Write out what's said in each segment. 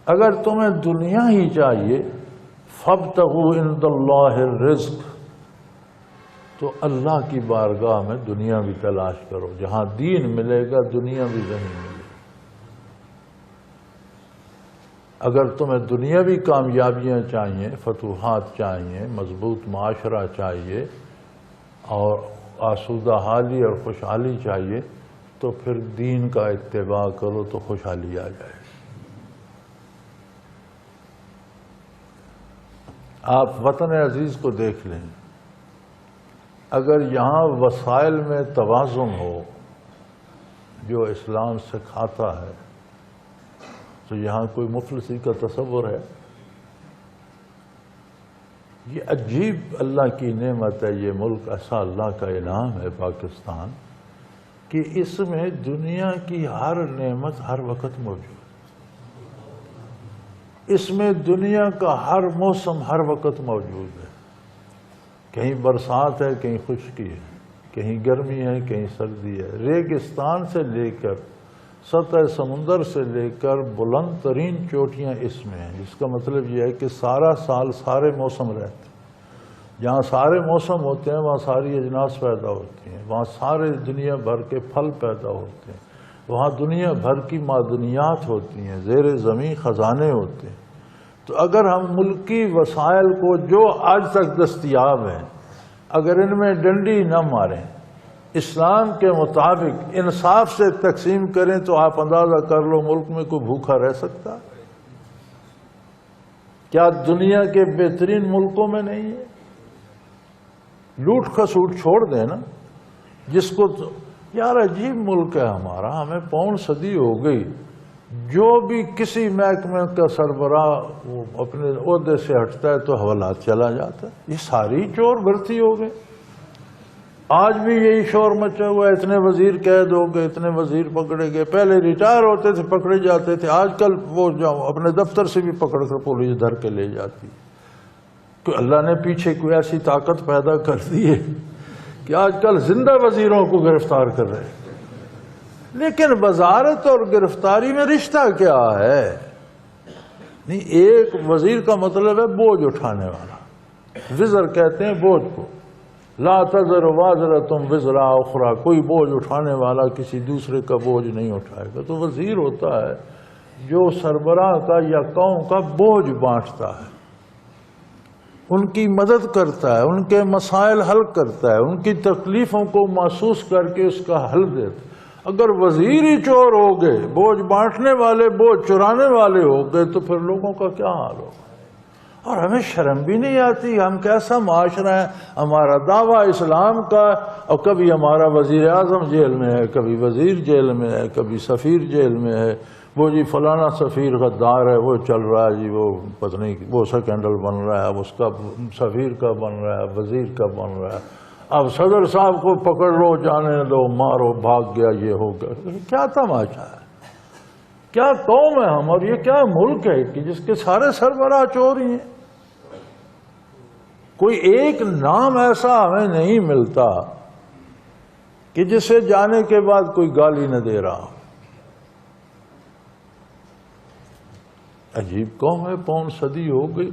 اگر تمہیں دنیا ہی چاہیے فابتغوا عند اللہ الرزق، تو اللہ کی بارگاہ میں دنیا بھی تلاش کرو، جہاں دین ملے گا دنیا بھی نہیں ملے گی۔ اگر تمہیں دنیاوی کامیابیاں چاہیے، فتوحات چاہیے، مضبوط معاشرہ چاہیے اور آسودہ حالی اور خوشحالی چاہیے، تو پھر دین کا اتباع کرو تو خوشحالی آ جائے۔ آپ وطن عزیز کو دیکھ لیں، اگر یہاں وسائل میں توازن ہو جو اسلام سکھاتا ہے، تو یہاں کوئی مفلسی کا تصور ہے؟ یہ عجیب اللہ کی نعمت ہے، یہ ملک ایسا اللہ کا انعام ہے پاکستان، کہ اس میں دنیا کی ہر نعمت ہر وقت موجود ہے۔ اس میں دنیا کا ہر موسم ہر وقت موجود ہے، کہیں برسات ہے، کہیں خشکی ہے، کہیں گرمی ہے، کہیں سردی ہے، ریگستان سے لے کر سطح سمندر سے لے کر بلند ترین چوٹیاں اس میں ہیں، جس کا مطلب یہ ہے کہ سارا سال سارے موسم رہتے ہیں۔ جہاں سارے موسم ہوتے ہیں وہاں ساری اجناس پیدا ہوتی ہیں، وہاں سارے دنیا بھر کے پھل پیدا ہوتے ہیں، وہاں دنیا بھر کی معدنیات ہوتی ہیں، زیر زمین خزانے ہوتے ہیں۔ تو اگر ہم ملکی وسائل کو جو آج تک دستیاب ہیں، اگر ان میں ڈنڈی نہ ماریں، اسلام کے مطابق انصاف سے تقسیم کریں، تو آپ اندازہ کر لو ملک میں کوئی بھوکا رہ سکتا؟ کیا دنیا کے بہترین ملکوں میں نہیں ہے؟ لوٹ کھسوٹ چھوڑ دیں نا، جس کو یار عجیب ملک ہے ہمارا، ہمیں پون صدی ہو گئی، جو بھی کسی محکمے کا سربراہ وہ اپنے عہدے سے ہٹتا ہے تو حوالات چلا جاتا ہے۔ یہ ساری چور بھرتی ہو گئے، آج بھی یہی شور مچا ہوا ہے، اتنے وزیر قید ہو گئے، اتنے وزیر پکڑے گئے، پہلے ریٹائر ہوتے تھے پکڑے جاتے تھے، آج کل وہ اپنے دفتر سے بھی پکڑ کر پولیس دھر کے لے جاتی۔ تو اللہ نے پیچھے کوئی ایسی طاقت پیدا کر دی ہے کہ آج کل زندہ وزیروں کو گرفتار کر رہے ہیں۔ لیکن وزارت اور گرفتاری میں رشتہ کیا ہے؟ نہیں، ایک وزیر کا مطلب ہے بوجھ اٹھانے والا، وزر کہتے ہیں بوجھ کو، لا تزر وازرۃ وزر اخری، کوئی بوجھ اٹھانے والا کسی دوسرے کا بوجھ نہیں اٹھائے گا۔ تو وزیر ہوتا ہے جو سربراہ کا یا قوم کا بوجھ بانٹتا ہے، ان کی مدد کرتا ہے، ان کے مسائل حل کرتا ہے، ان کی تکلیفوں کو محسوس کر کے اس کا حل دیتا ہے۔ اگر وزیر ہی چور ہو گئے، بوجھ بانٹنے والے بوجھ چرانے والے ہو گئے، تو پھر لوگوں کا کیا حال ہوگا؟ اور ہمیں شرم بھی نہیں آتی، ہم کیسا معاشرہ ہے؟ ہمارا دعویٰ اسلام کا، اور کبھی ہمارا وزیر اعظم جیل میں ہے، کبھی وزیر جیل میں ہے، کبھی سفیر جیل میں ہے، وہ جی فلانا سفیر غدار ہے، وہ چل رہا ہے جی، وہ پتہ نہیں وہ سکینڈل بن رہا ہے، اب اس کا سفیر کا بن رہا ہے، وزیر کا بن رہا ہے، اب صدر صاحب کو پکڑ لو، جانے دو، مارو، بھاگ گیا، یہ ہو گیا۔ کیا تماشا ہے؟ کیا قوم ہے ہم، اور یہ کیا ملک ہے کہ جس کے سارے سربراہ چور ہی ہیں؟ کوئی ایک نام ایسا ہمیں نہیں ملتا کہ جسے جانے کے بعد کوئی گالی نہ دے رہا۔ عجیب قوم ہے، پون صدی ہو گئی،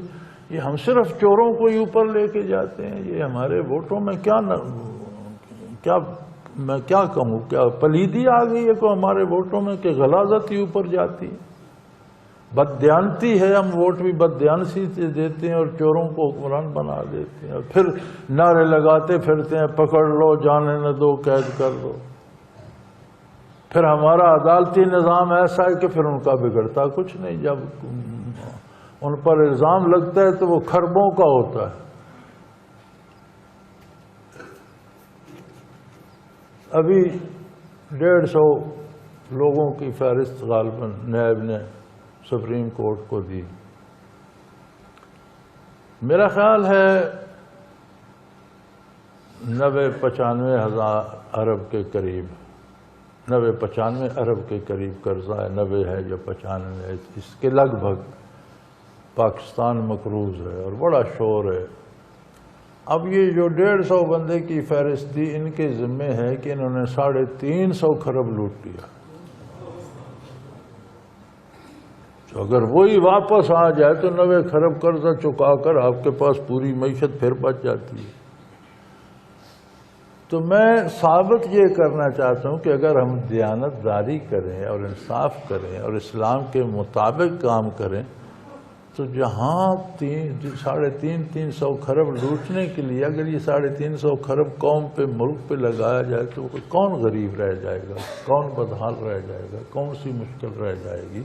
یہ ہم صرف چوروں کو ہی اوپر لے کے جاتے ہیں۔ یہ ہمارے ووٹوں میں میں کیا کہوں، کیا پلیدی آ گئی ہے کو ہمارے ووٹوں میں، کہ غلاظت ہی اوپر جاتی ہے، بددیانتی ہے، ہم ووٹ بھی بددیانتی سے دیتے ہیں اور چوروں کو حکمران بنا دیتے ہیں، اور پھر نعرے لگاتے پھرتے ہیں پکڑ لو، جانے نہ دو، قید کر دو۔ پھر ہمارا عدالتی نظام ایسا ہے کہ پھر ان کا بگڑتا کچھ نہیں، جب ان پر الزام لگتا ہے تو وہ کھربوں کا ہوتا ہے۔ ابھی 150 لوگوں کی فہرست غالباً نیب نے سپریم کورٹ کو دی، میرا خیال ہے 90-95 ہزار ارب کے قریب، 90-95 ارب کے قریب قرضہ ہے، 90 ہے یا 95 ہے، اس کے لگ بھگ پاکستان مقروض ہے اور بڑا شور ہے۔ اب یہ جو 150 بندے کی فہرست دی، ان کے ذمے ہے کہ انہوں نے 350 کھرب لوٹ لیا۔ تو اگر وہی واپس آ جائے تو 90 کھرب قرضہ چکا کر آپ کے پاس پوری معیشت پھر بچ جاتی ہے۔ تو میں ثابت یہ کرنا چاہتا ہوں کہ اگر ہم دیانت داری کریں اور انصاف کریں اور اسلام کے مطابق کام کریں تو جہاں 350 کھرب لوٹنے کے لیے اگر یہ 350 کھرب قوم پہ ملک پہ لگایا جائے تو کون غریب رہ جائے گا، کون بدحال رہ جائے گا، کون سی مشکل رہ جائے گی؟